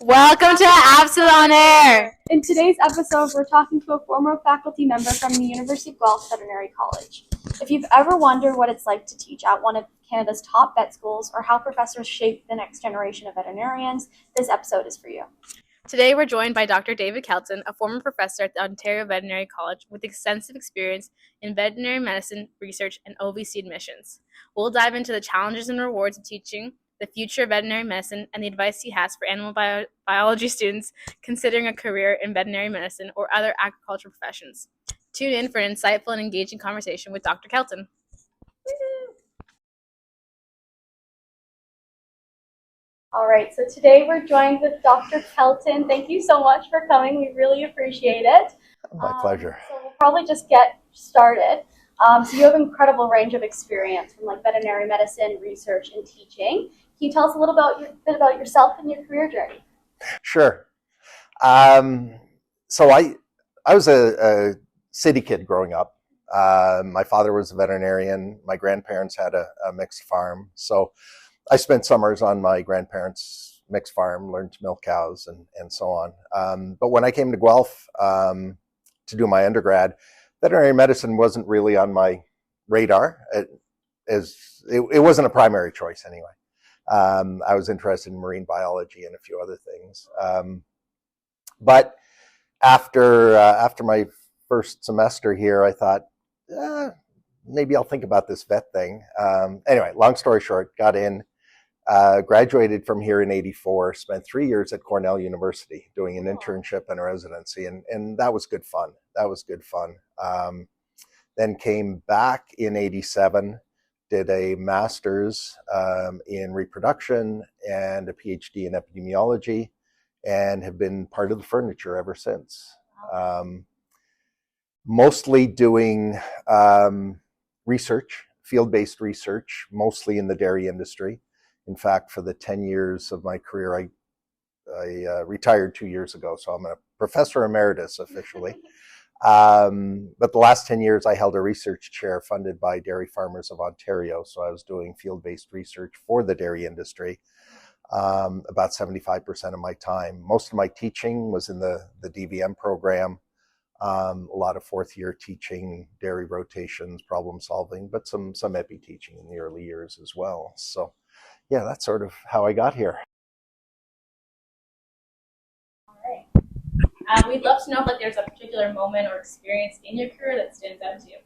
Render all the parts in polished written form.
Welcome to ABSA on Air! In today's episode, we're talking to a former faculty member from the University of Guelph Veterinary College. If you've ever wondered what it's like to teach at one of Canada's top vet schools or how professors shape the next generation of veterinarians, this episode is for you. Today we're joined by Dr. David Kelton, a former professor at the Ontario Veterinary College with extensive experience in veterinary medicine, research, and OVC admissions. We'll dive into the challenges and rewards of teaching, the future of veterinary medicine, and the advice he has for animal biology students considering a career in veterinary medicine or other agricultural professions. Tune in for an insightful and engaging conversation with Dr. Kelton. All right, so today we're joined with Dr. Kelton. Thank you so much for coming. We really appreciate it. My pleasure. So we'll probably just get started. So you have an incredible range of experience from like veterinary medicine, research, and teaching. Can you tell us a little bit about yourself and your career journey? Sure. So I was a city kid growing up. My father was a veterinarian. My grandparents had a mixed farm. So I spent summers on my grandparents' mixed farm, learned to milk cows and so on. But when I came to Guelph to do my undergrad, veterinary medicine wasn't really on my radar. It wasn't a primary choice anyway. I was interested in marine biology and a few other things. But after my first semester here, I thought, maybe I'll think about this vet thing. Anyway, long story short, got in, graduated from here in '84, spent 3 years at Cornell University doing an internship and a residency, and that was good fun. Then came back in '87, did a master's in reproduction and a PhD in epidemiology, and have been part of the furniture ever since. Mostly doing research, field-based research, mostly in the dairy industry. In fact, for the 10 years of my career, I retired 2 years ago, so I'm a professor emeritus officially. But the last 10 years, I held a research chair funded by Dairy Farmers of Ontario. So I was doing field-based research for the dairy industry, about 75% of my time. Most of my teaching was in the DVM program, a lot of fourth year teaching, dairy rotations, problem solving, but some epi teaching in the early years as well. So yeah, that's sort of how I got here. We'd love to know if there's a particular moment or experience in your career that stands out to you.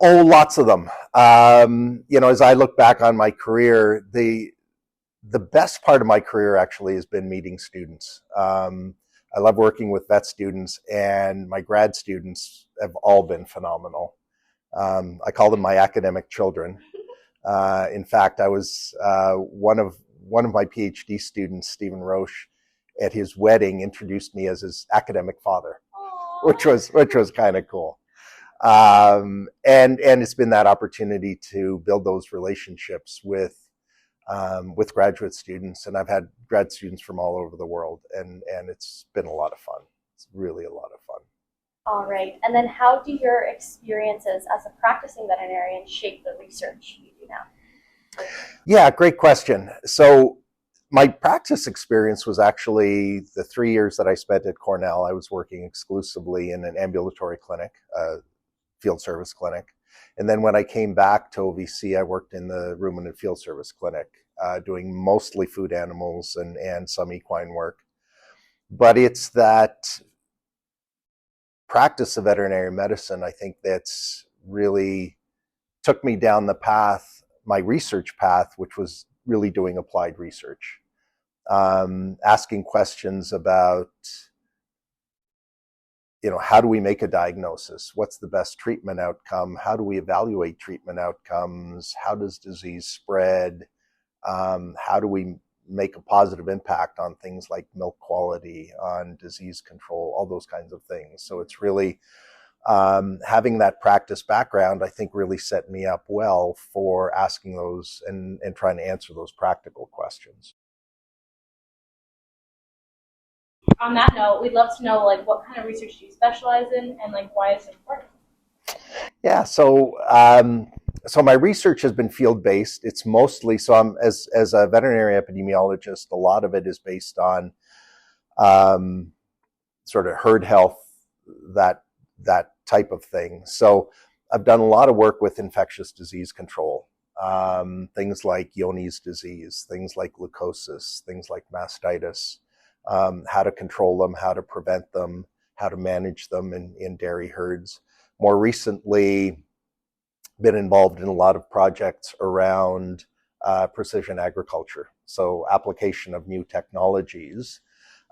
Oh, lots of them. As I look back on my career, the best part of my career actually has been meeting students. I love working with vet students, and my grad students have all been phenomenal. I call them my academic children. In fact, I was one of my PhD students, Stephen Roche, at his wedding introduced me as his academic father, which was kind of cool. And it's been that opportunity to build those relationships with graduate students, and I've had grad students from all over the world, and it's been a lot of fun. It's really a lot of fun. All right, and then how do your experiences as a practicing veterinarian shape the research you do now? Yeah, great question. So my practice experience was actually the 3 years that I spent at Cornell. I was working exclusively in an ambulatory clinic, field service clinic. And then when I came back to OVC, I worked in the ruminant field service clinic, doing mostly food animals and some equine work. But it's that practice of veterinary medicine, I think, that's really took me down the path, my research path, which was really doing applied research, asking questions about, how do we make a diagnosis? What's the best treatment outcome? How do we evaluate treatment outcomes? How does disease spread? How do we make a positive impact on things like milk quality, on disease control, all those kinds of things. So it's really having that practice background, I think, really set me up well for asking those and trying to answer those practical questions. On that note, we'd love to know what kind of research do you specialize in and why it's important? Yeah, so So my research has been field-based. It's mostly, so I'm, as a veterinary epidemiologist, a lot of it is based on sort of herd health, that type of thing. So I've done a lot of work with infectious disease control, things like Johne's disease, things like leukosis, things like mastitis, how to control them, how to prevent them, how to manage them in dairy herds. More recently, been involved in a lot of projects around precision agriculture. So application of new technologies,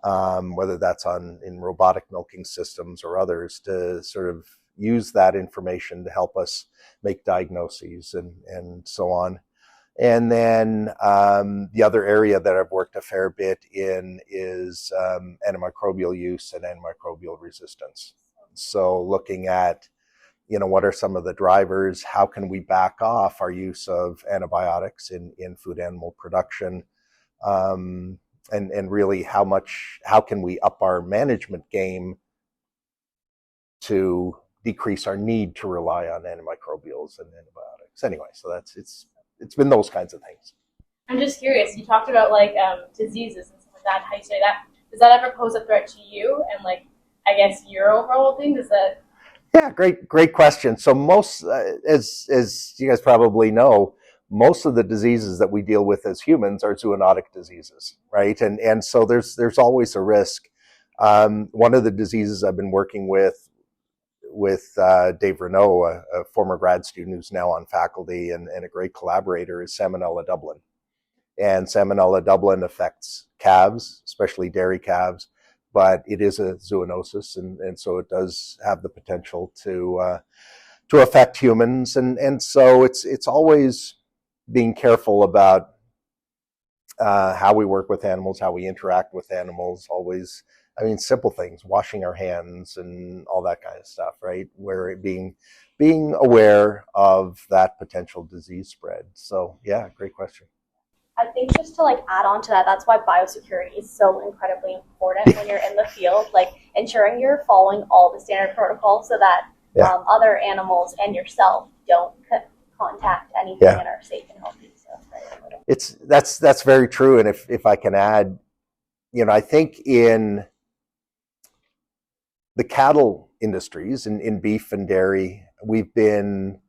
whether that's in robotic milking systems or others, to sort of use that information to help us make diagnoses and so on. And then the other area that I've worked a fair bit in is antimicrobial use and antimicrobial resistance. So looking at, what are some of the drivers? How can we back off our use of antibiotics in food animal production? And really how can we up our management game to decrease our need to rely on antimicrobials and antibiotics? Anyway, so it's been those kinds of things. I'm just curious. You talked about like diseases and stuff like that. How you say that? Does that ever pose a threat to you? And like, I guess your overall thing, does that? Yeah, great question. So most, as you guys probably know, most of the diseases that we deal with as humans are zoonotic diseases, right? And so there's always a risk. One of the diseases I've been working with Dave Renault, a former grad student who's now on faculty and a great collaborator, is Salmonella Dublin. And Salmonella Dublin affects calves, especially dairy calves, but it is a zoonosis, and so it does have the potential to affect humans. And so it's always being careful about how we work with animals, how we interact with animals, always, simple things, washing our hands and all that kind of stuff, right? Where being aware of that potential disease spread. So yeah, great question. I think just to add on to that, that's why biosecurity is so incredibly important when you're in the field, ensuring you're following all the standard protocols so that other animals and yourself don't contact anything and are safe and healthy. So that's very true. And if I can add, I think in the cattle industries, in beef and dairy, we've been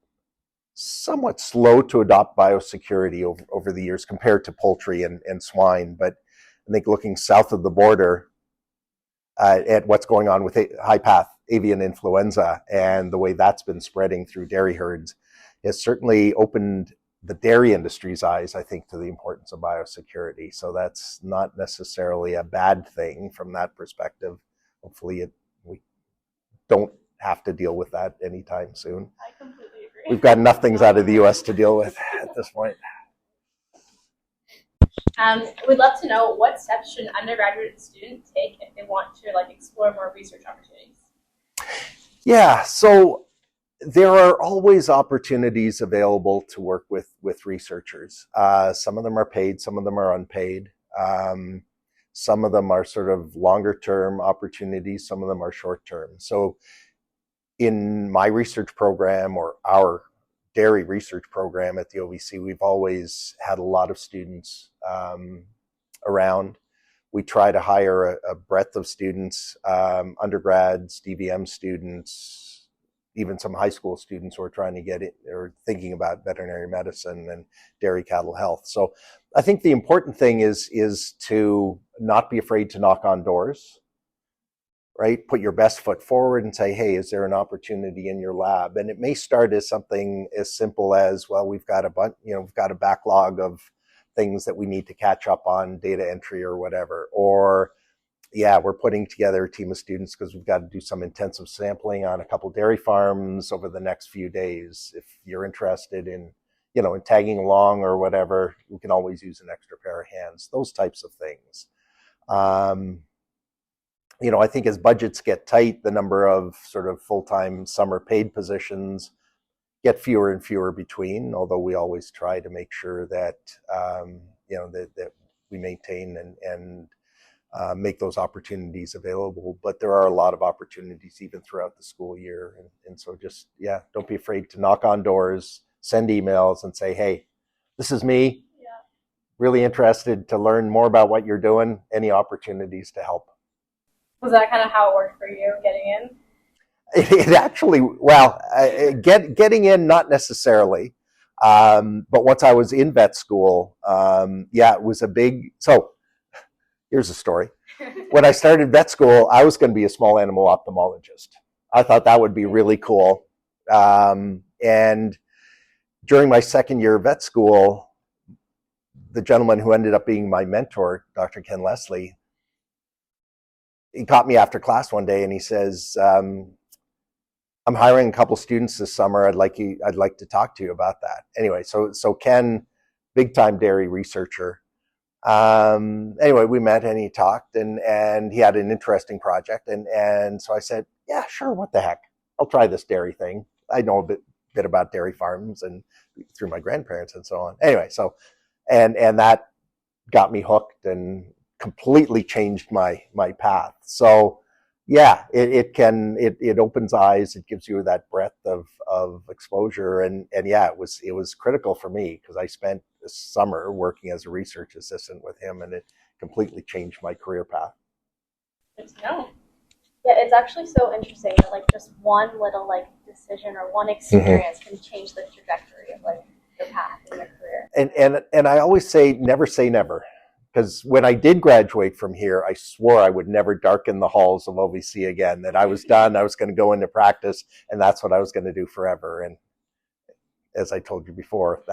somewhat slow to adopt biosecurity over the years compared to poultry and swine. But I think looking south of the border at what's going on with high path avian influenza and the way that's been spreading through dairy herds has certainly opened the dairy industry's eyes, I think, to the importance of biosecurity. So that's not necessarily a bad thing from that perspective. Hopefully we don't have to deal with that anytime soon. I completely agree. We've got enough things out of the U.S. to deal with at this point. We'd love to know, what steps should an undergraduate student take if they want to explore more research opportunities? Yeah, so there are always opportunities available to work with researchers. Some of them are paid, some of them are unpaid. Some of them are sort of longer term opportunities, some of them are short term. So in my research program, or our dairy research program at the OVC, we've always had a lot of students around. We try to hire a breadth of students, undergrads, DVM students, even some high school students who are trying to get it or thinking about veterinary medicine and dairy cattle health. So I think the important thing is to not be afraid to knock on doors, right? Put your best foot forward and say, hey, is there an opportunity in your lab? And it may start as something as simple as, well, we've got a backlog of things that we need to catch up on, data entry or whatever. Or, yeah, we're putting together a team of students because we've got to do some intensive sampling on a couple dairy farms over the next few days. If you're interested in tagging along or whatever, we can always use an extra pair of hands, those types of things. I think as budgets get tight, the number of sort of full-time summer paid positions get fewer and fewer between, although we always try to make sure that, that we maintain and make those opportunities available. But there are a lot of opportunities even throughout the school year. And so just, don't be afraid to knock on doors, send emails and say, hey, this is me, Yeah. really interested to learn more about what you're doing, any opportunities to help. Was that kind of how it worked for you getting in? It actually, well, getting in, not necessarily. But once I was in vet school, yeah, it was a big, so here's a story. When I started vet school, I was going to be a small animal ophthalmologist. I thought that would be really cool. And during my second year of vet school, the gentleman who ended up being my mentor, Dr. Ken Leslie, he caught me after class one day and he says, I'm hiring a couple students this summer. I'd like to talk to you about that. Anyway, so Ken, big time dairy researcher. Anyway, we met and he talked and he had an interesting project. And so I said, yeah, sure. What the heck? I'll try this dairy thing. I know a bit about dairy farms and through my grandparents and so on. Anyway, so, and that got me hooked and completely changed my path. So yeah, it opens eyes. It gives you that breadth of exposure. And yeah, it was critical for me because I spent the summer working as a research assistant with him, and it completely changed my career path. Good to know. Yeah, it's actually so interesting that like just one little like decision or one experience can change the trajectory of like your path in your career. And I always say never. Because when I did graduate from here, I swore I would never darken the halls of OVC again, that I was done, I was going to go into practice, and that's what I was going to do forever. And as I told you before,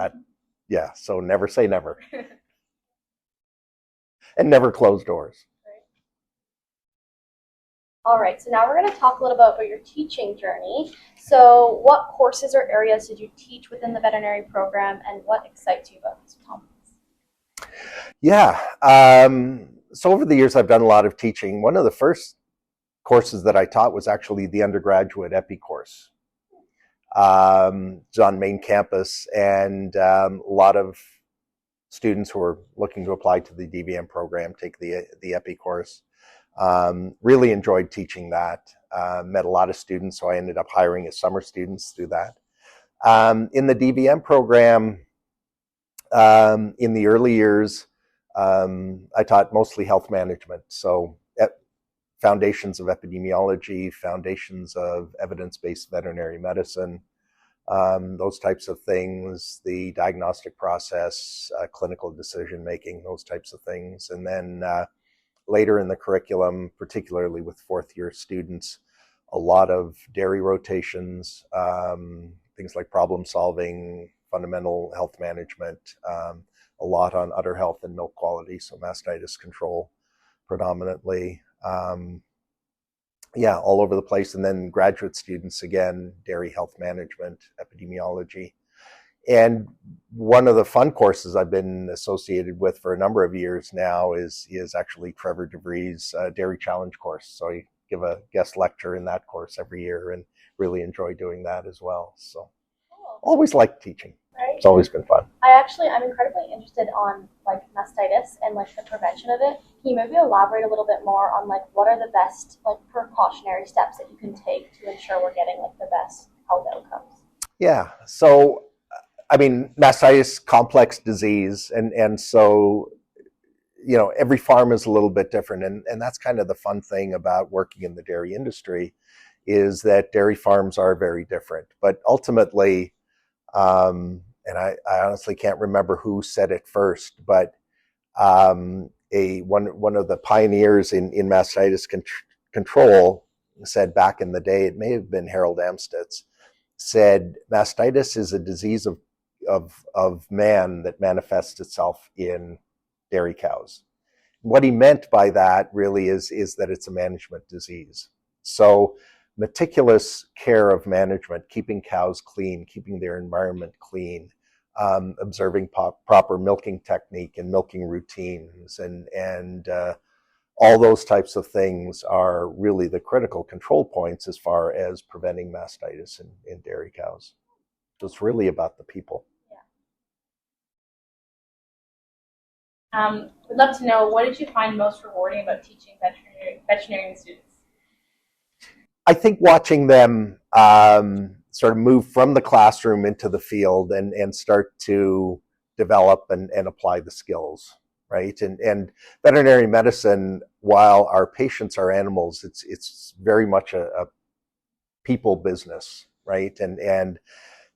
yeah, so never say never. And never close doors. All right, so now we're going to talk a little bit about your teaching journey. So what courses or areas did you teach within the veterinary program, and what excites you about these topics? Yeah. So over the years, I've done a lot of teaching. One of the first courses that I taught was actually the undergraduate EPI course. It's on main campus, and a lot of students who are looking to apply to the DVM program take the EPI course. Really enjoyed teaching that. Met a lot of students, so I ended up hiring as summer students through that. In the DVM program, in the early years, I taught mostly health management, so foundations of epidemiology, foundations of evidence-based veterinary medicine, those types of things, the diagnostic process, clinical decision-making, those types of things. And then later in the curriculum, particularly with fourth-year students, a lot of dairy rotations, things like problem solving, fundamental health management, a lot on udder health and milk quality, so mastitis control predominantly. Yeah, all over the place. And then graduate students, again, dairy health management, epidemiology. And one of the fun courses I've been associated with for a number of years now is actually Trevor DeVries' Dairy Challenge course. So I give a guest lecture in that course every year and really enjoy doing that as well. So always liked teaching. Right. It's always been fun. I'm incredibly interested on like mastitis and like the prevention of it. Can you maybe elaborate a little bit more on like what are the best like precautionary steps that you can take to ensure we're getting like the best health outcomes? Yeah. So, I mean, mastitis, complex disease, and so, you know, every farm is a little bit different, and that's kind of the fun thing about working in the dairy industry, is that dairy farms are very different. But ultimately, and I honestly can't remember who said it first, but one of the pioneers in mastitis control said back in the day, it may have been Harold Amstutz, said mastitis is a disease of man that manifests itself in dairy cows. What he meant by that really is that it's a management disease. So meticulous care of management, keeping cows clean, keeping their environment clean, observing proper milking technique and milking routines, and all those types of things are really the critical control points as far as preventing mastitis in dairy cows. So it's really about the people. We'd love to know, what did you find most rewarding about teaching veterinarian students? I think watching them sort of move from the classroom into the field and start to develop and apply the skills, right? And veterinary medicine, while our patients are animals, it's very much a people business, right? And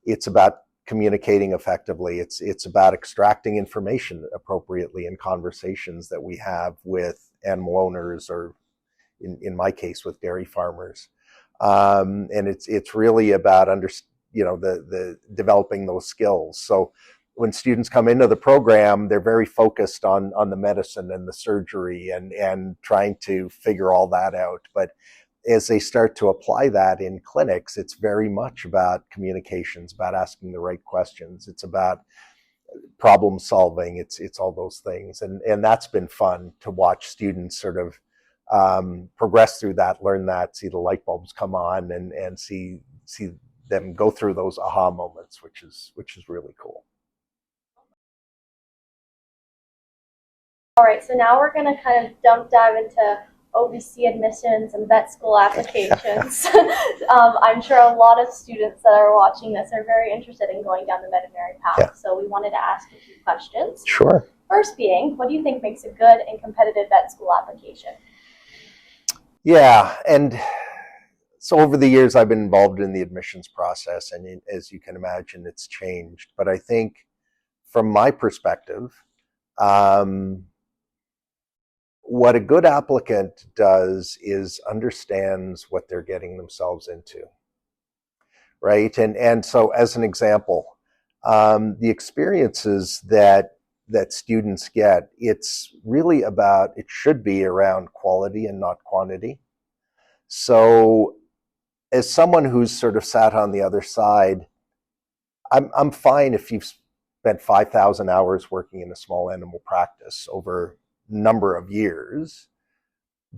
it's about communicating effectively. It's about extracting information appropriately in conversations that we have with animal owners, or in my case with dairy farmers. And it's really about the developing those skills. So when students come into the program, they're very focused on the medicine and the surgery and trying to figure all that out. But as they start to apply that in clinics, it's very much about communications, about asking the right questions. It's about problem solving. It's all those things. And that's been fun to watch students sort of progress through that, learn that, see the light bulbs come on, and see them go through those aha moments, which is really cool. All right, so now we're going to kind of dive into OVC admissions and vet school applications. I'm sure a lot of students that are watching this are very interested in going down the veterinary path. Yeah. So we wanted to ask a few questions. Sure. First being, what do you think makes a good and competitive vet school application? Yeah, and so over the years I've been involved in the admissions process, and as you can imagine, it's changed. But I think from my perspective, what a good applicant does is understands what they're getting themselves into, right? And so as an example, the experiences that students get, it's really about, it should be around quality and not quantity. So as someone who's sort of sat on the other side, I'm fine if you've spent 5,000 hours working in a small animal practice over number of years,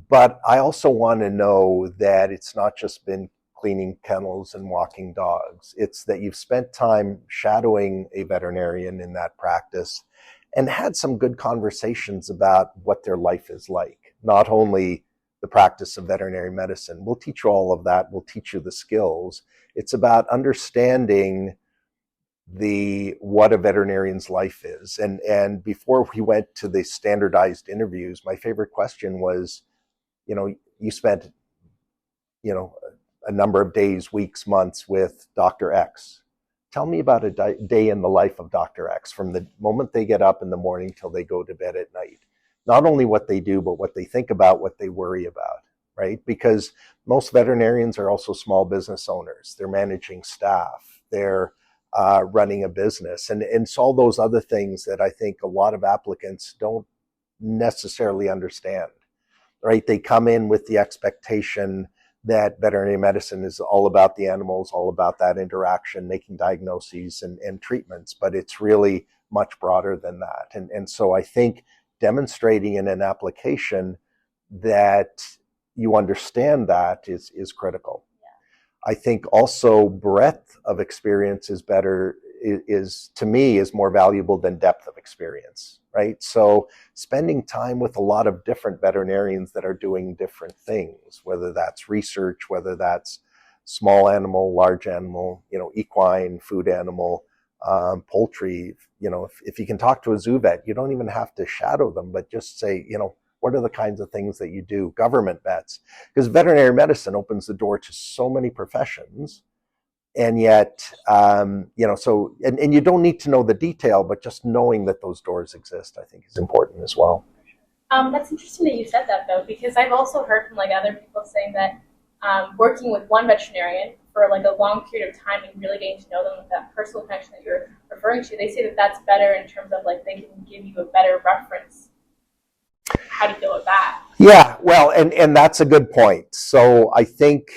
but I also want to know that it's not just been cleaning kennels and walking dogs. It's that you've spent time shadowing a veterinarian in that practice and had some good conversations about what their life is like. Not only the practice of veterinary medicine, we'll teach you all of that, we'll teach you the skills. It's about understanding what a veterinarian's life is. And before we went to the standardized interviews, my favorite question was, you spent, a number of days, weeks, months with Dr. X. Tell me about a day in the life of Dr. X, from the moment they get up in the morning till they go to bed at night. Not only what they do, but what they think about, what they worry about, right? Because most veterinarians are also small business owners. They're managing staff. They're running a business, and it's all those other things that I think a lot of applicants don't necessarily understand, right? They come in with the expectation that veterinary medicine is all about the animals, all about that interaction, making diagnoses and treatments, but it's really much broader than that. And so I think demonstrating in an application that you understand that is critical. I think also breadth of experience is to me more valuable than depth of experience, right? So spending time with a lot of different veterinarians that are doing different things, whether that's research, whether that's small animal, large animal, equine, food animal, poultry, if you can talk to a zoo vet, you don't even have to shadow them, but just say, what are the kinds of things that you do? Government vets, because veterinary medicine opens the door to so many professions, and yet, and you don't need to know the detail, but just knowing that those doors exist, I think, is important as well. That's interesting that you said that, though, because I've also heard from other people saying that working with one veterinarian for a long period of time and really getting to know them with that personal connection that you're referring to, they say that that's better in terms of they can give you a better reference. How do you deal with that? Yeah, well, and that's a good point. So I think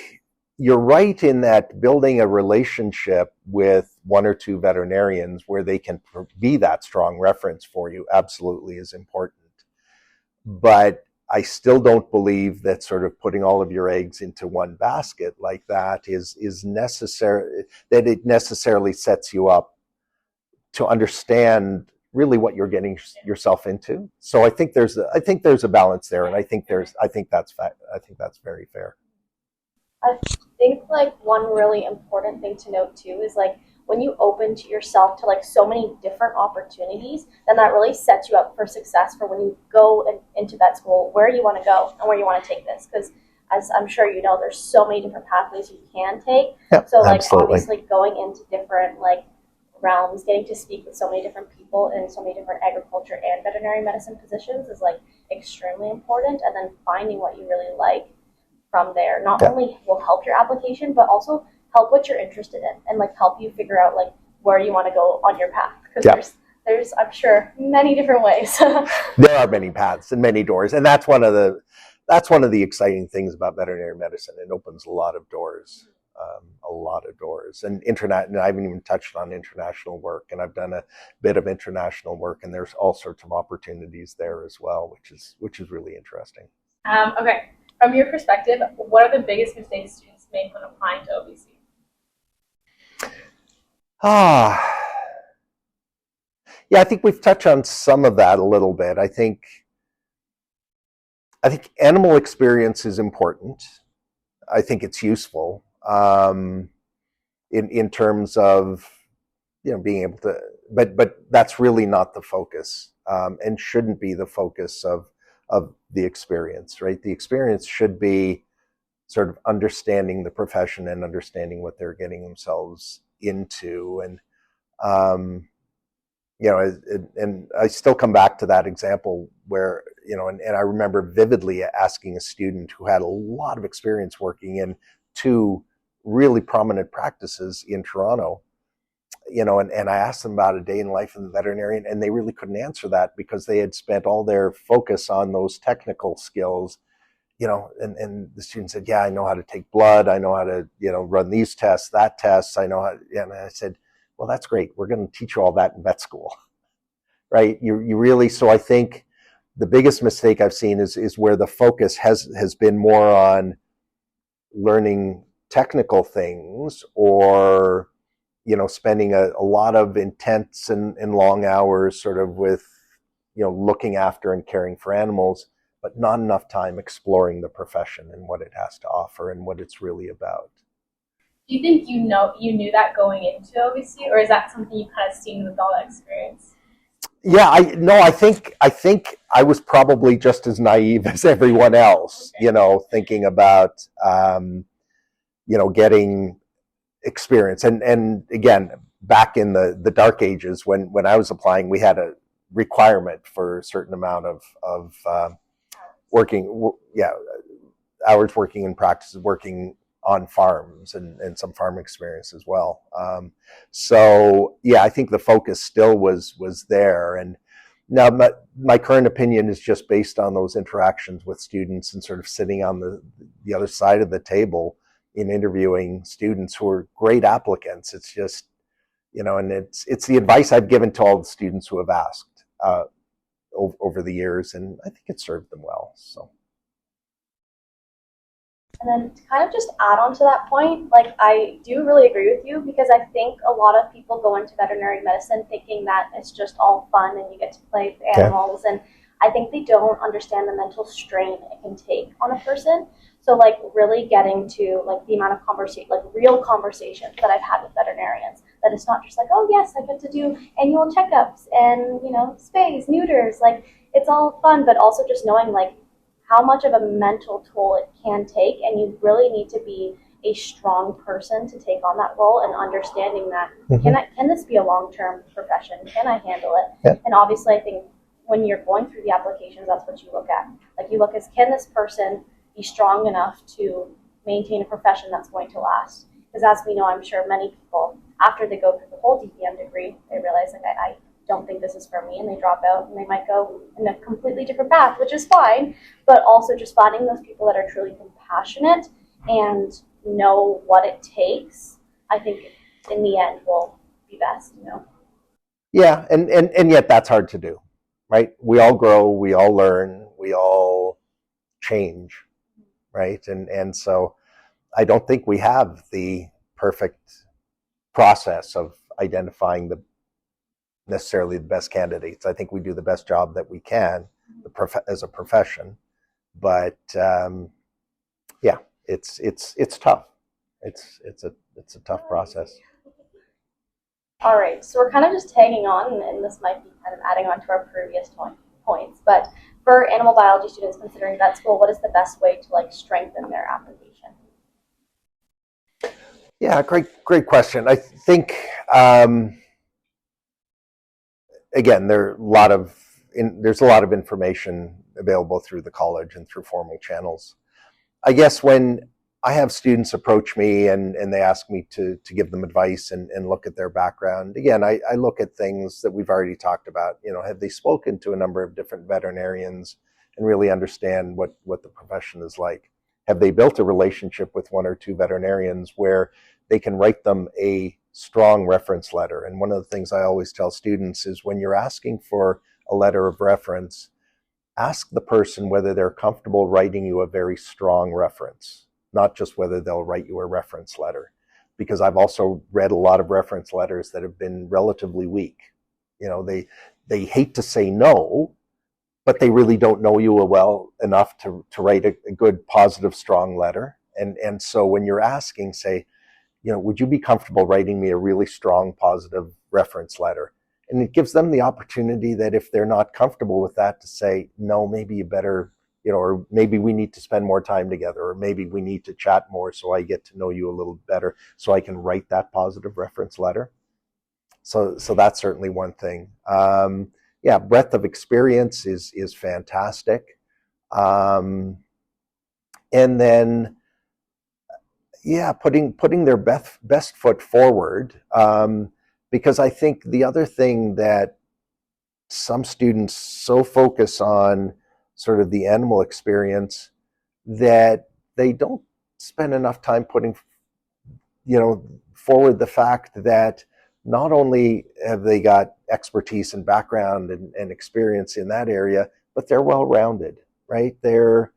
you're right in that building a relationship with one or two veterinarians where they can be that strong reference for you absolutely is important. But I still don't believe that sort of putting all of your eggs into one basket like that is necessary, that it necessarily sets you up to understand really what you're getting yourself into. So I think there's a balance there, and I think that's very fair. think like one really important thing to note too is like when you open to yourself to like so many different opportunities, then that really sets you up for success for when you go into vet school, where you want to go and where you want to take this. Because as I'm sure you know, there's so many different pathways you can take. Yep, so like absolutely. obviously going into different like realms, getting to speak with so many different people in so many different agriculture and veterinary medicine positions is like extremely important. And then finding what you really like from there not only will help your application, but also help what you're interested in and like help you figure out like where you want to go on your path. Because there's I'm sure many different ways. There are many paths and many doors, and that's one of the exciting things about veterinary medicine. It opens a lot of doors. And internet, and I haven't even touched on international work, and I've done a bit of international work, and there's all sorts of opportunities there as well, which is really interesting. Okay, from your perspective, what are the biggest mistakes students make when applying to OVC? Yeah, I think we've touched on some of that a little bit. I think animal experience is important. I think it's useful. In terms of being able to, but that's really not the focus, and shouldn't be the focus of the experience, right? The experience should be sort of understanding the profession and understanding what they're getting themselves into, and and I still come back to that example where and I remember vividly asking a student who had a lot of experience working in two really prominent practices in Toronto, and I asked them about a day in life in the veterinarian, and they really couldn't answer that because they had spent all their focus on those technical skills, and the student said, yeah, I know how to take blood. I know how to, run these tests, that tests. I know how, and I said, well, that's great. We're going to teach you all that in vet school, right? You really, so I think the biggest mistake I've seen is where the focus has been more on learning technical things, or spending a lot of intense and long hours sort of with looking after and caring for animals, but not enough time exploring the profession and what it has to offer and what it's really about. Do you think you knew that going into OVC, or is that something you kind of seen with all that experience? Yeah, I think I was probably just as naive as everyone else, thinking about getting experience. And again, back in the dark ages when I was applying, we had a requirement for a certain amount of hours working in practices, working on farms, and some farm experience as well. So yeah, I think the focus still was there. And now my current opinion is just based on those interactions with students and sort of sitting on the other side of the table in interviewing students who are great applicants. It's just, and it's the advice I've given to all the students who have asked over the years, and I think it served them well. So. And then to kind of just add on to that point, like I do really agree with you, because I think a lot of people go into veterinary medicine thinking that it's just all fun and you get to play with animals. And I think they don't understand the mental strain it can take on a person. So like really getting to like the amount of conversation, like real conversations that I've had with veterinarians, that it's not just like, oh yes, I get to do annual checkups and, spays, neuters, like it's all fun, but also just knowing like how much of a mental toll it can take, and you really need to be a strong person to take on that role, and understanding that can this be a long-term profession? Can I handle it? Yeah. And obviously I think when you're going through the applications, that's what you look at. Like you look as, can this person be strong enough to maintain a profession that's going to last? Because as we know, I'm sure many people, after they go through the whole DPM degree, they realize like I don't think this is for me, and they drop out and they might go in a completely different path, which is fine. But also just finding those people that are truly compassionate and know what it takes, I think in the end will be best, Yeah, and yet that's hard to do, right? We all grow, we all learn, we all change, right? And so I don't think we have the perfect process of identifying necessarily the best candidates. I think we do the best job that we can as a profession, but yeah, it's tough. it's a tough process. All right, so we're kind of just tagging on, and this might be kind of adding on to our previous points, but for animal biology students considering vet school, what is the best way to like strengthen their application? Yeah, great question. I think again, there's a lot of information available through the college and through formal channels. I guess when I have students approach me and they ask me to give them advice and look at their background, again, I look at things that we've already talked about. You know, have they spoken to a number of different veterinarians and really understand what the profession is like? Have they built a relationship with one or two veterinarians where they can write them a strong reference letter? And one of the things I always tell students is when you're asking for a letter of reference, ask the person whether they're comfortable writing you a very strong reference, not just whether they'll write you a reference letter. Because I've also read a lot of reference letters that have been relatively weak. You know, they hate to say no, but they really don't know you well enough to write a good, positive, strong letter. And so when you're asking, say, you know, would you be comfortable writing me a really strong, positive reference letter? And it gives them the opportunity that if they're not comfortable with that, to say, no, maybe you better, you know, or maybe we need to spend more time together, or maybe we need to chat more so I get to know you a little better so I can write that positive reference letter. So that's certainly one thing. Yeah, breadth of experience is fantastic. And then, yeah, putting their best foot forward. Because I think the other thing that some students so focus on sort of the animal experience that they don't spend enough time putting, you know, forward the fact that not only have they got expertise and background and experience in that area, but they're well-rounded, right? They're,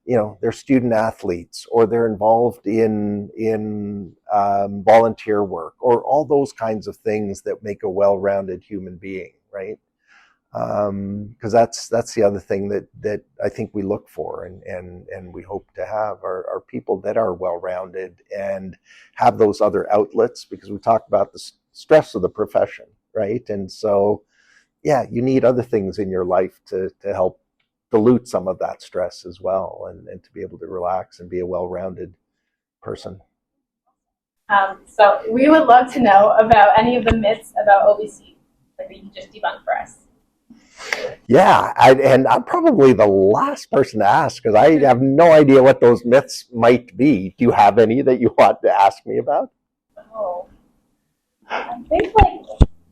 you know, they're student athletes, or they're involved in volunteer work, or all those kinds of things that make a well-rounded human being, right? Because that's the other thing that I think we look for and we hope to have are people that are well-rounded and have those other outlets, because we talked about the stress of the profession, right? And so, yeah, you need other things in your life to help dilute some of that stress as well, and to be able to relax and be a well-rounded person. So we would love to know about any of the myths about OVC that you can just debunk for us. Yeah, and I'm probably the last person to ask because I have no idea what those myths might be. Do you have any that you want to ask me about? Oh, I think like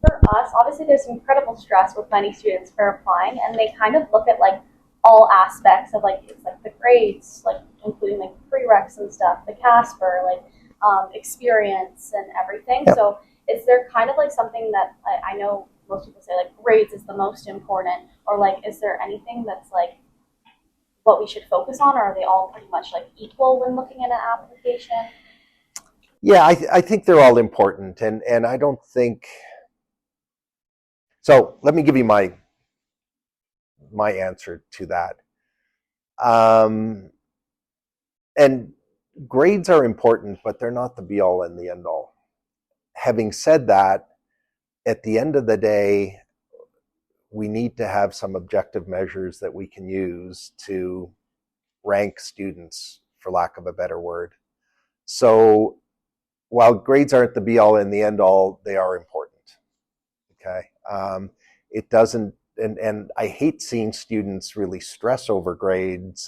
for us, obviously there's incredible stress with many students for applying, and they kind of look at like all aspects of like it's like the grades, like including like prereqs and stuff, the Casper, like experience and everything. Yep. So is there kind of like something that I know most people say like grades is the most important, or like is there anything that's like what we should focus on, or are they all pretty much like equal when looking at an application? Yeah, I think they're all important, and I don't think so. Let me give you my answer to that. And grades are important, but they're not the be all and the end all. Having said that, at the end of the day, we need to have some objective measures that we can use to rank students, for lack of a better word. So while grades aren't the be all and the end all, they are important. Okay. It doesn't, and I hate seeing students really stress over grades,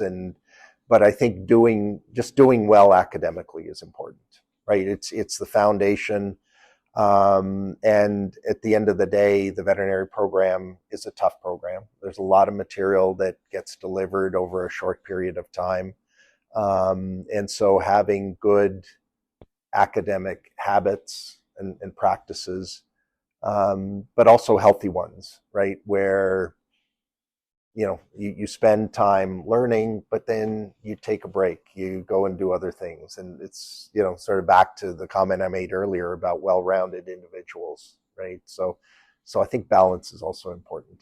but I think doing well academically is important, right? It's the foundation. And at the end of the day, the veterinary program is a tough program. There's a lot of material that gets delivered over a short period of time. And so having good academic habits and practices, but also healthy ones, right? Where, you know, you spend time learning, but then you take a break, you go and do other things. And it's, you know, sort of back to the comment I made earlier about well-rounded individuals, right? So I think balance is also important.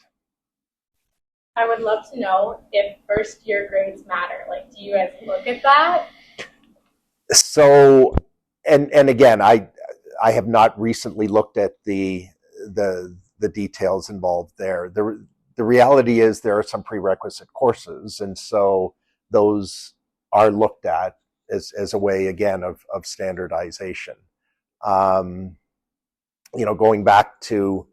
I would love to know if first year grades matter. Like, do you guys look at that? So and again, I have not recently looked at the details involved there. The reality is there are some prerequisite courses, and so those are looked at as a way, again, of standardization. Um, going back to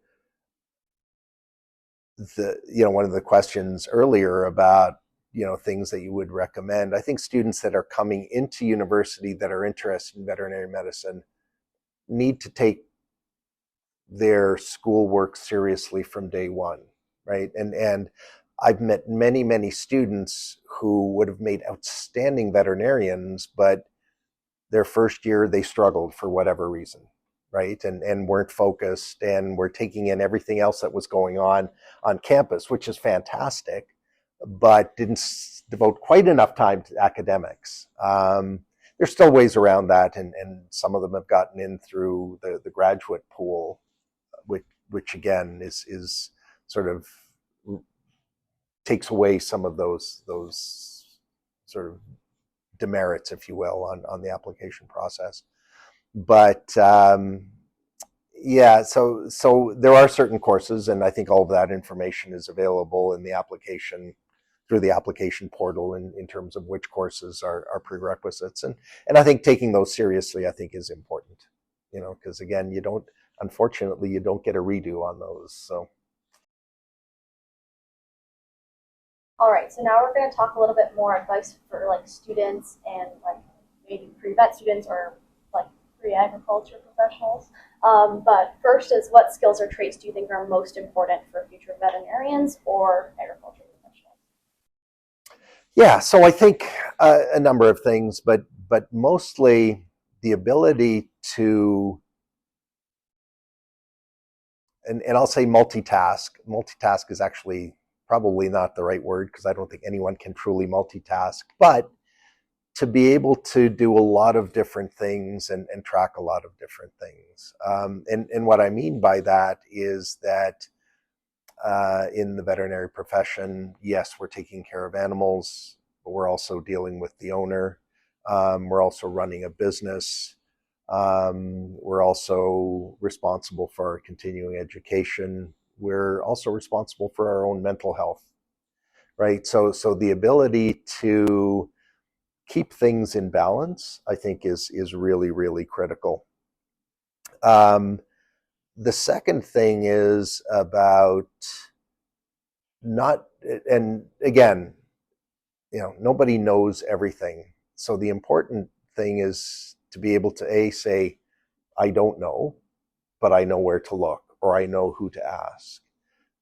one of the questions earlier about, things that you would recommend. I think students that are coming into university that are interested in veterinary medicine need to take their schoolwork seriously from day one, right? And I've met many students who would have made outstanding veterinarians, but their first year they struggled for whatever reason, right? And weren't focused and were taking in everything else that was going on campus, which is fantastic, but didn't devote quite enough time to academics. There's still ways around that, and some of them have gotten in through the graduate pool, which again is sort of takes away some of those sort of demerits, if you will, on the application process. But yeah, so there are certain courses, and I think all of that information is available in the application through the application portal in terms of which courses are prerequisites, and I think taking those seriously, I think, is important, because again, unfortunately you don't get a redo on those. So All right, so now we're going to talk a little bit more advice for like students and like maybe pre-vet students or like pre-agriculture professionals. But first is, what skills or traits do you think are most important for future veterinarians or agriculture professionals? yeah, so I think a number of things, but mostly the ability to, and I'll say multitask. Multitask is actually probably not the right word, because I don't think anyone can truly multitask, but to be able to do a lot of different things and track a lot of different things. And what I mean by that is that in the veterinary profession, yes, we're taking care of animals, but we're also dealing with the owner. We're also running a business. We're also responsible for our continuing education. We're also responsible for our own mental health, right? So the ability to keep things in balance, I think, is really, really critical. The second thing is about not, and again, nobody knows everything. So the important thing is to be able to say, I don't know, but I know where to look, or I know who to ask.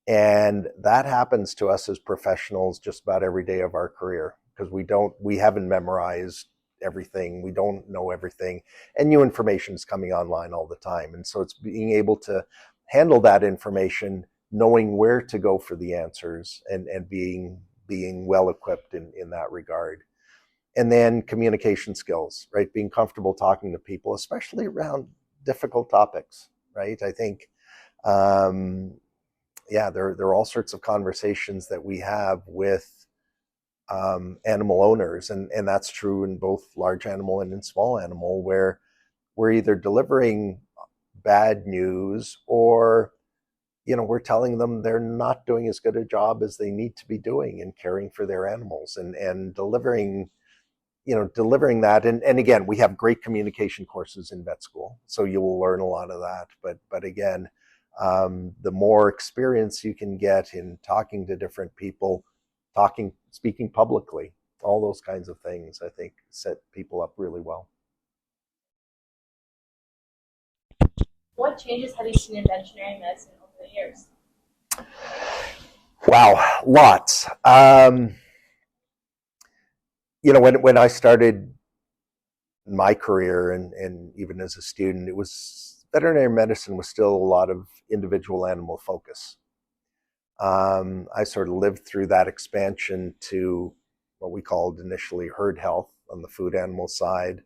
And that happens to us as professionals just about every day of our career, because we haven't memorized everything. We don't know everything, and new information is coming online all the time. And so it's being able to handle that information, knowing where to go for the answers, and being well equipped in that regard. And then communication skills, right? Being comfortable talking to people, especially around difficult topics, right? I think, there are all sorts of conversations that we have with animal owners, and that's true in both large animal and in small animal, where we're either delivering bad news, or we're telling them they're not doing as good a job as they need to be doing in caring for their animals, and delivering that. And again, we have great communication courses in vet school, so you will learn a lot of that. But again, the more experience you can get in talking to different people, speaking publicly, all those kinds of things, I think, set people up really well. What changes have you seen in veterinary medicine over the years? Wow, lots. When I started my career, and even as a student, veterinary medicine was still a lot of individual animal focus. I sort of lived through that expansion to what we called initially herd health on the food animal side.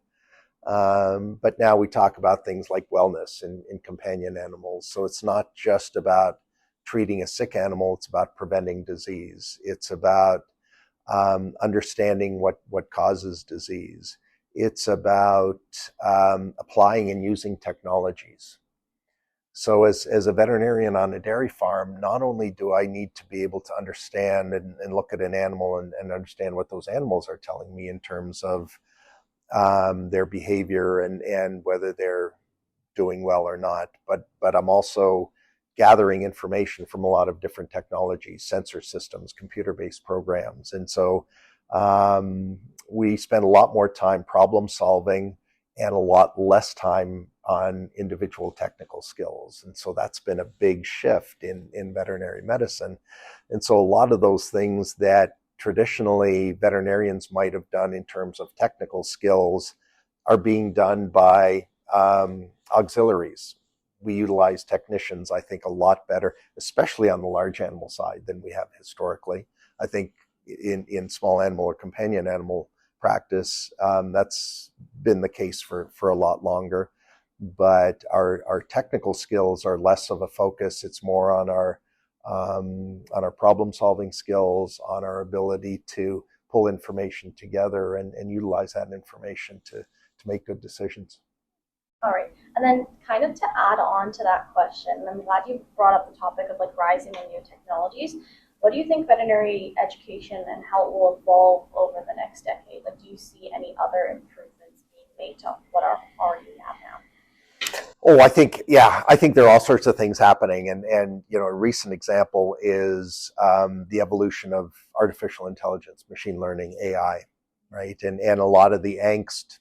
But now we talk about things like wellness in companion animals. So it's not just about treating a sick animal, it's about preventing disease. It's about understanding what causes disease. It's about applying and using technologies. So as a veterinarian on a dairy farm, not only do I need to be able to understand and look at an animal and understand what those animals are telling me in terms of their behavior and whether they're doing well or not, but I'm also gathering information from a lot of different technologies, sensor systems, computer-based programs. And so we spend a lot more time problem solving and a lot less time on individual technical skills. And so that's been a big shift in veterinary medicine. And so a lot of those things that traditionally veterinarians might have done in terms of technical skills are being done by auxiliaries. We utilize technicians, I think, a lot better, especially on the large animal side, than we have historically. I think in small animal or companion animal practice, that's been the case for a lot longer. But our technical skills are less of a focus. It's more on our problem solving skills, on our ability to pull information together and utilize that information to make good decisions. All right. And then kind of to add on to that question, I'm glad you brought up the topic of like rising in new technologies. What do you think veterinary education and how it will evolve over the next decade? Like, do you see any other improvements being made to what are already have now? Oh, I think there are all sorts of things happening. And a recent example is the evolution of artificial intelligence, machine learning, AI, right? And a lot of the angst,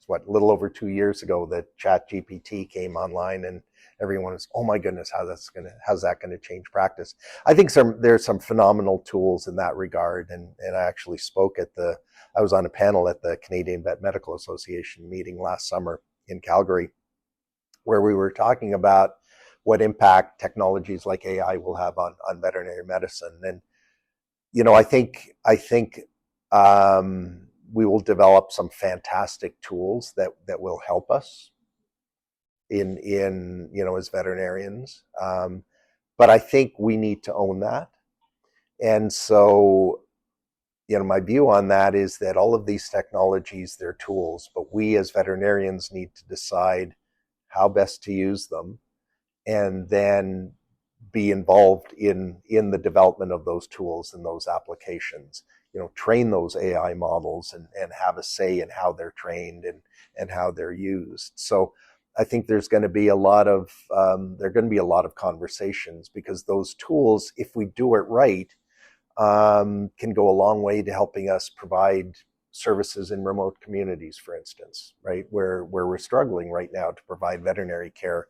a little over 2 years ago that ChatGPT came online and everyone was, oh my goodness, how's that going to change practice? I think there's some phenomenal tools in that regard. And I actually I was on a panel at the Canadian Vet Medical Association meeting last summer in Calgary, where we were talking about what impact technologies like AI will have on veterinary medicine. And, I think we will develop some fantastic tools that will help us in as veterinarians. But I think we need to own that. And so, my view on that is that all of these technologies, they're tools, but we as veterinarians need to decide how best to use them and then be involved in the development of those tools and those applications. Train those AI models and have a say in how they're trained and how they're used. So I think there's going to be a lot of conversations, because those tools, if we do it right, can go a long way to helping us provide services in remote communities, for instance, right, where we're struggling right now to provide veterinary care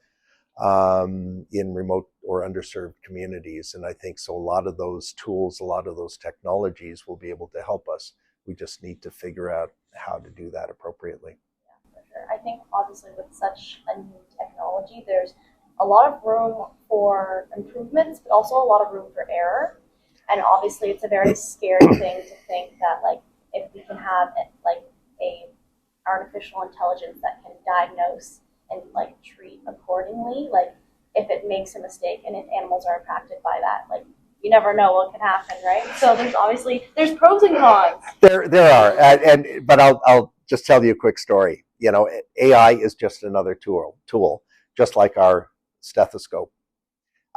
in remote or underserved communities. And I think so a lot of those tools, a lot of those technologies will be able to help us. We just need to figure out how to do that appropriately. Yeah, for sure. I think obviously with such a new technology, there's a lot of room for improvements, but also a lot of room for error. And obviously it's a very scary thing to think that like if we can have like a artificial intelligence that can diagnose and like treat accordingly, like if it makes a mistake and if animals are impacted by that, like you never know what can happen, right? So there's pros and cons. There are, but I'll just tell you a quick story. AI is just another tool, just like our stethoscope.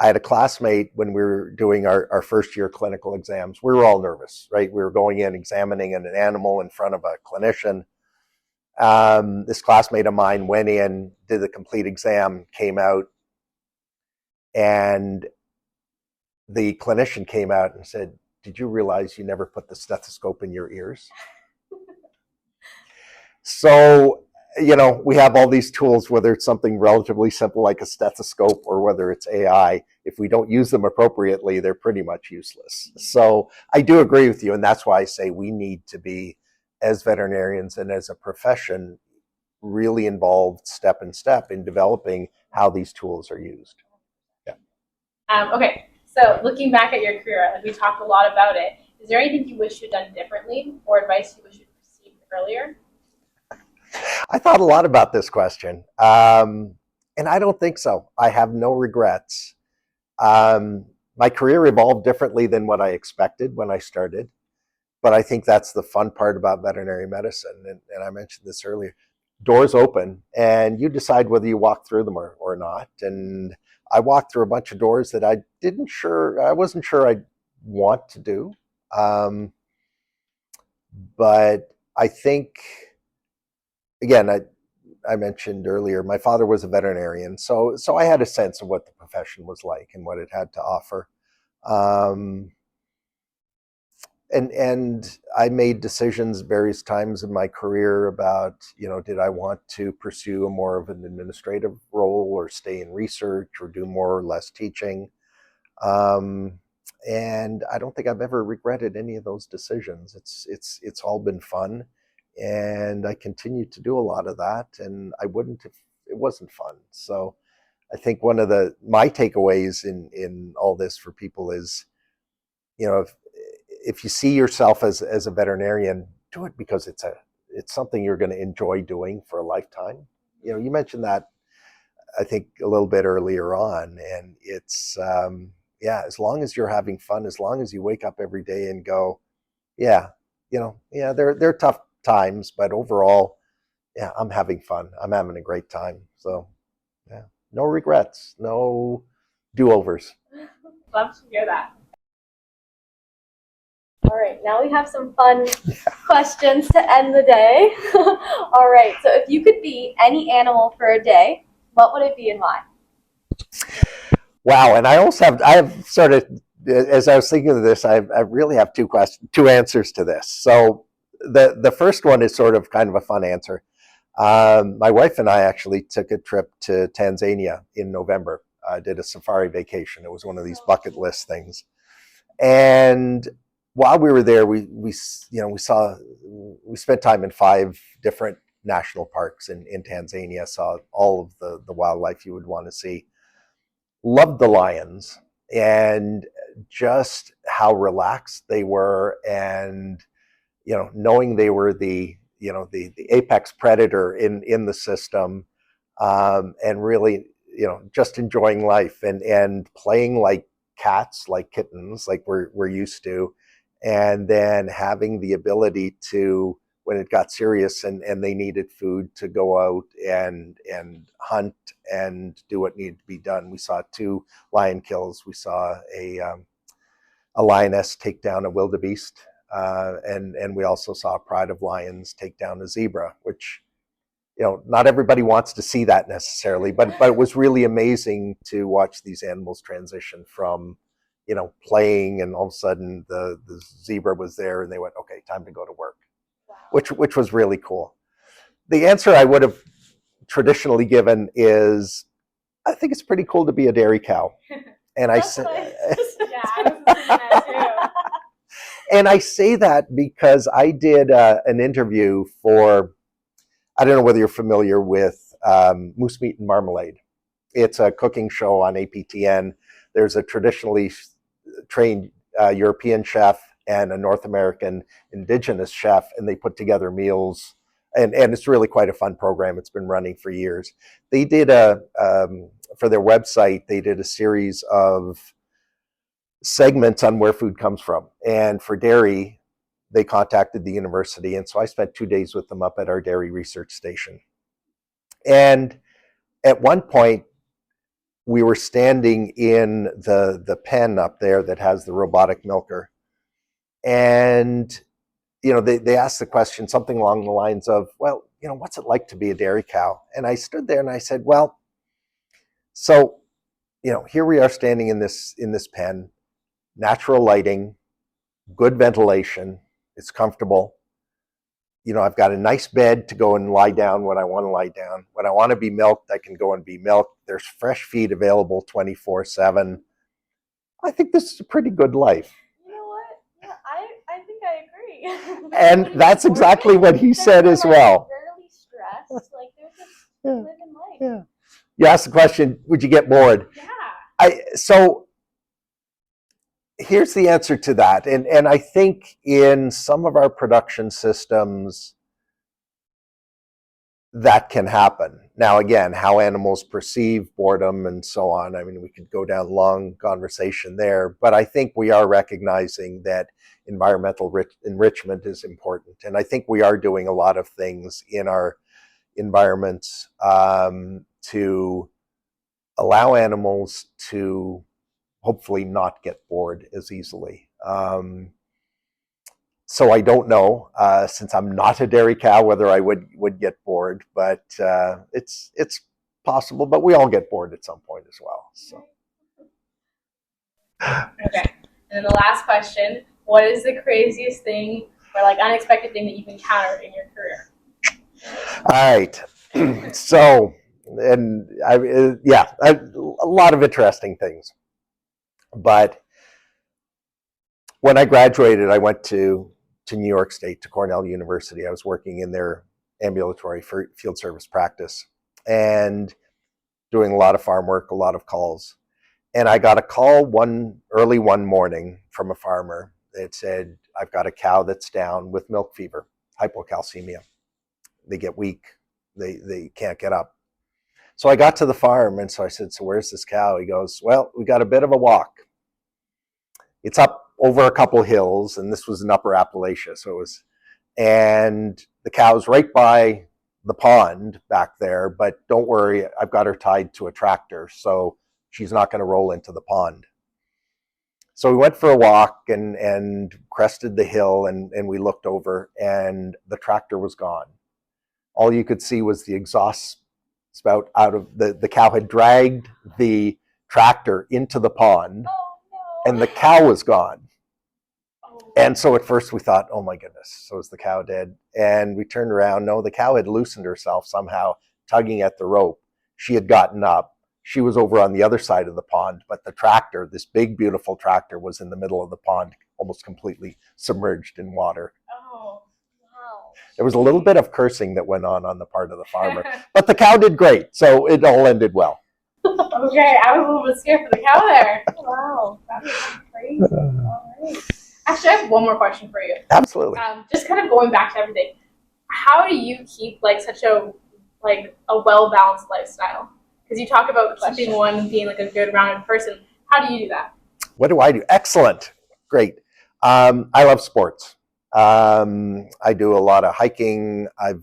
I had a classmate when we were doing our first year clinical exams. We were all nervous, right? We were going in, examining an animal in front of a clinician. This classmate of mine went in, did the complete exam, came out, and the clinician came out and said, "Did you realize you never put the stethoscope in your ears?" So, we have all these tools, whether it's something relatively simple like a stethoscope or whether it's AI. If we don't use them appropriately, they're pretty much useless. So I do agree with you. And that's why I say we need to be, as veterinarians and as a profession, really involved step in developing how these tools are used. Yeah. Okay. So looking back at your career, like we talked a lot about it, is there anything you wish you'd done differently or advice you wish you'd received earlier? I thought a lot about this question, and I don't think so. I have no regrets. My career evolved differently than what I expected when I started. but I think that's the fun part about veterinary medicine. And I mentioned this earlier, doors open and you decide whether you walk through them or not. And I walked through a bunch of doors that I wasn't sure I'd want to do. But I think, again, I mentioned earlier, my father was a veterinarian, so I had a sense of what the profession was like and what it had to offer. Um, and I made decisions various times in my career about, did I want to pursue a more of an administrative role or stay in research or do more or less teaching. Um, and I don't think I've ever regretted any of those decisions. It's all been fun, and I continue to do a lot of that. And I wouldn't if it wasn't fun. So I think one of my takeaways in all this for people is, if you see yourself as a veterinarian, do it because it's something you're going to enjoy doing for a lifetime. You mentioned that I think a little bit earlier on, and it's yeah, as long as you're having fun, as long as you wake up every day and go, yeah, yeah, there are tough times, but overall, yeah, I'm having fun. I'm having a great time. So yeah, no regrets, no do-overs. Love to hear that. All right, now we have some fun questions to end the day. All right, so if you could be any animal for a day, what would it be and why? Wow, and I have sort of, as I was thinking of this, I really have two answers to this. So the first one is sort of kind of a fun answer. My wife and I actually took a trip to Tanzania in November. Did a safari vacation. It was one of these bucket list things. And while we were there, we spent time in 5 different national parks in Tanzania. Saw all of the wildlife you would want to see. Loved the lions and just how relaxed they were, and knowing they were the apex predator in the system, and really just enjoying life and playing like cats, like kittens, like we're used to, and then having the ability to, when it got serious and they needed food, to go out and hunt and do what needed to be done. We saw 2 lion kills. We saw a lioness take down a wildebeest, and we also saw a pride of lions take down a zebra, which not everybody wants to see that necessarily, but it was really amazing to watch these animals transition from playing, and all of a sudden the zebra was there and they went, okay, time to go to work. Wow. Which was really cool. The answer I would have traditionally given is, I think it's pretty cool to be a dairy cow. And I say, Yeah, I was thinking that too. And I say that because I did an interview for, I don't know whether you're familiar with Moose Meat and Marmalade. It's a cooking show on APTN. There's a traditionally trained European chef and a North American indigenous chef, and they put together meals. And it's really quite a fun program. It's been running for years. They did for their website, they did a series of segments on where food comes from. And for dairy, they contacted the university. And so I spent 2 days with them up at our dairy research station. And at one point, we were standing in the pen up there that has the robotic milker. And, they asked the question, something along the lines of, well, what's it like to be a dairy cow? And I stood there and I said, well, so, here we are standing in this pen, natural lighting, good ventilation, it's comfortable. I've got a nice bed to go and lie down when I want to lie down. When I want to be milked, I can go and be milked. There's fresh feed available 24/7. I think this is a pretty good life. You know what? Yeah, I think I agree. And that's exactly what he said as well. Rarely stressed, like they're just living life. Yeah. You asked the question, would you get bored? Yeah. So here's the answer to that. And I think in some of our production systems, that can happen. Now, again, how animals perceive boredom and so on. I mean, we could go down a long conversation there, but I think we are recognizing that environmental enrichment is important. And I think we are doing a lot of things in our environments to allow animals to hopefully not get bored as easily. So I don't know, since I'm not a dairy cow, whether I would get bored, but it's possible. But we all get bored at some point as well. So. Okay. And then the last question: what is the craziest thing or like unexpected thing that you've encountered in your career? All right. So, and a lot of interesting things. But when I graduated, I went to New York State, to Cornell University. I was working in their ambulatory field service practice and doing a lot of farm work, a lot of calls. And I got a call early one morning from a farmer that said, I've got a cow that's down with milk fever, hypocalcemia. They get weak. They can't get up. So I got to the farm, and so I said, so where's this cow? He goes, well, we got a bit of a walk. It's up over a couple hills, and this was in Upper Appalachia. So it was, and the cow's right by the pond back there, but don't worry, I've got her tied to a tractor, so she's not going to roll into the pond. So we went for a walk and crested the hill, and we looked over, and the tractor was gone. All you could see was the exhaust spout out of the cow had dragged the tractor into the pond, and the cow was gone. And so at first we thought, oh my goodness, so is the cow dead? And we turned around. No, the cow had loosened herself somehow, tugging at the rope. She had gotten up. She was over on the other side of the pond, but the tractor, this big, beautiful tractor, was in the middle of the pond, almost completely submerged in water. Oh, wow. There was a little bit of cursing that went on the part of the farmer, but the cow did great, so it all ended well. Okay, I was a little bit scared for the cow there. Wow, that is crazy. All right. Actually, I have one more question for you. Absolutely. Just kind of going back to everything. How do you keep like such a well-balanced lifestyle? Because you talk about keeping one being like a good rounded person. How do you do that? What do I do? Excellent. Great. I love sports. I do a lot of hiking. I've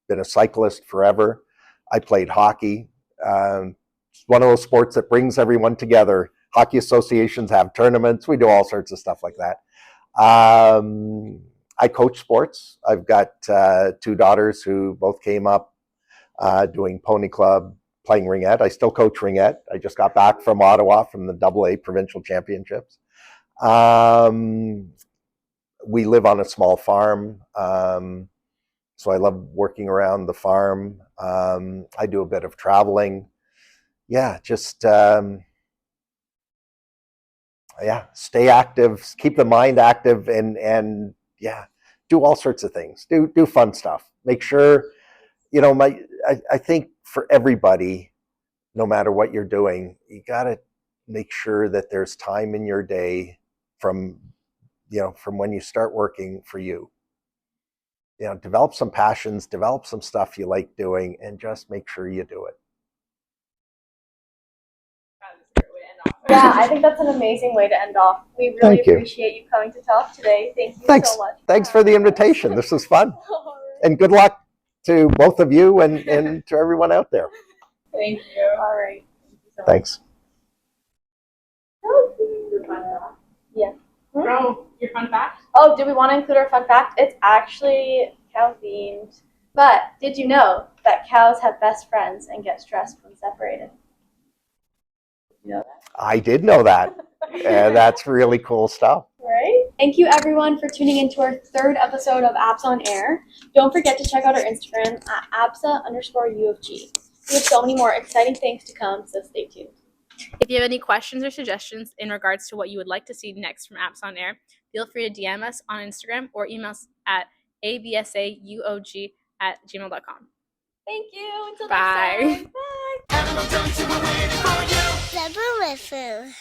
been a cyclist forever. I played hockey. It's one of those sports that brings everyone together. Hockey associations have tournaments. We do all sorts of stuff like that. I coach sports. I've got 2 daughters who both came up doing pony club, playing ringette. I still coach ringette. I just got back from Ottawa from the AA provincial championships. We live on a small farm, so I love working around the farm. I do a bit of traveling. Yeah, just stay active, keep the mind active, and do all sorts of things. Do fun stuff. Make sure, I think for everybody, no matter what you're doing, you got to make sure that there's time in your day from when you start working for you. Develop some passions, develop some stuff you like doing, and just make sure you do it. Yeah, I think that's an amazing way to end off. We really appreciate you coming to talk today. Thank you so much. Thanks for the invitation. This was fun. And good luck to both of you and to everyone out there. Thank you. All right. Thanks. Yeah. Oh, your fun fact? Oh, do we want to include our fun fact? It's actually cow themed. But did you know that cows have best friends and get stressed when separated? Did you know that? I did know that. And that's really cool stuff. Right? Thank you everyone for tuning into our 3rd episode of ABSA on Air. Don't forget to check out our Instagram at ABSA_U of G. We have so many more exciting things to come, so stay tuned. If you have any questions or suggestions in regards to what you would like to see next from ABSA on Air, feel free to DM us on Instagram or email us at absauog@gmail.com. Thank you. Until Bye. next time. Bye. Bye.